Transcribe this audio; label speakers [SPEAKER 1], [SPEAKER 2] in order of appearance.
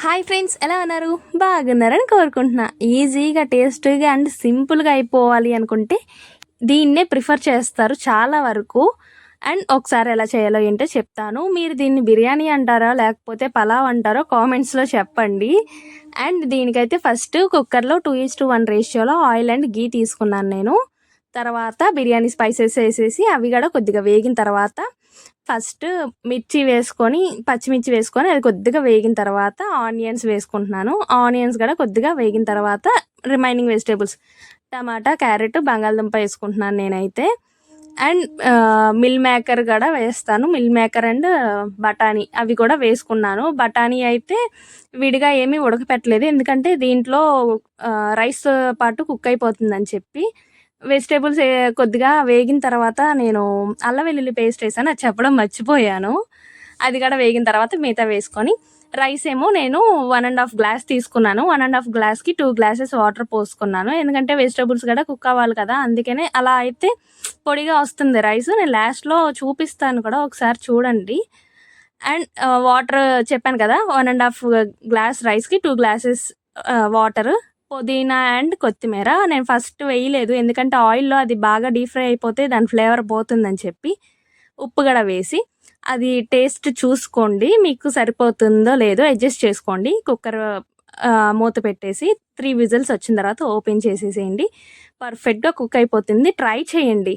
[SPEAKER 1] Hi friends, ఎలా ఉన్నారు? బాగున్నారని కోరుకుంటున్నా. ఈజీగా, టేస్టీగా అండ్ సింపుల్గా అయిపోవాలి అనుకుంటే దీన్నే ప్రిఫర్ చేస్తారు చాలా వరకు. అండ్ ఒకసారి ఎలా చేయాలో ఏంటో చెప్తాను. మీరు దీన్ని బిర్యానీ అంటారా లేకపోతే పలావ్ అంటారో కామెంట్స్లో చెప్పండి. అండ్ దీనికైతే ఫస్ట్ కుక్కర్లో 2:1 రేషియోలో ఆయిల్ అండ్ గీ తీసుకున్నాను నేను. తర్వాత బిర్యానీ స్పైసెస్ వేసేసి అవి కూడా కొద్దిగా వేగిన తర్వాత ఫస్ట్ పచ్చిమిర్చి వేసుకొని అది కొద్దిగా వేగిన తర్వాత ఆనియన్స్ వేసుకుంటున్నాను. ఆనియన్స్ కూడా కొద్దిగా వేగిన తర్వాత రిమైనింగ్ వెజిటేబుల్స్ టమాటా, క్యారెట్, బంగాళదుంప వేసుకుంటున్నాను నేనైతే. అండ్ మిల్ మేకర్ కూడా వేస్తాను. మిల్ మేకర్ అండ్ బఠానీ అవి కూడా వేసుకున్నాను. బఠానీ అయితే విడిగా ఏమీ ఉడకపెట్టలేదు, ఎందుకంటే దీంట్లో రైస్ పాటు కుక్ అయిపోతుందని చెప్పి. వెజిటేబుల్స్ కొద్దిగా వేగిన తర్వాత నేను అల్లం వెల్లుల్లి పేస్ట్ వేసాను, అది చెప్పడం మర్చిపోయాను. అది కూడా వేగిన తర్వాత మిగతా వేసుకొని రైస్ ఏమో నేను 1.5 గ్లాస్ తీసుకున్నాను. 1.5 గ్లాస్కి 2 గ్లాసెస్ వాటర్ పోసుకున్నాను, ఎందుకంటే వెజిటేబుల్స్ కూడా కుక్ అవ్వాలి కదా, అందుకనే. అలా అయితే పొడిగా వస్తుంది రైస్. నేను లాస్ట్లో చూపిస్తాను కూడా, ఒకసారి చూడండి. అండ్ వాటర్ చెప్పాను కదా, 1.5 గ్లాస్ రైస్కి 2 గ్లాసెస్ వాటర్. పుదీనా అండ్ కొత్తిమీర నేను ఫస్ట్ వేయలేదు, ఎందుకంటే ఆయిల్లో అది బాగా డీప్ ఫ్రై అయిపోతే దాని ఫ్లేవర్ పోతుందని చెప్పి. ఉప్పు కూడా వేసి అది టేస్ట్ చూసుకోండి, మీకు సరిపోతుందో లేదో అడ్జస్ట్ చేసుకోండి. కుక్కర్ మూత పెట్టేసి 3 విజిల్స్ వచ్చిన తర్వాత ఓపెన్ చేసేసేయండి. పర్ఫెక్ట్గా కుక్ అయిపోతుంది, ట్రై చేయండి.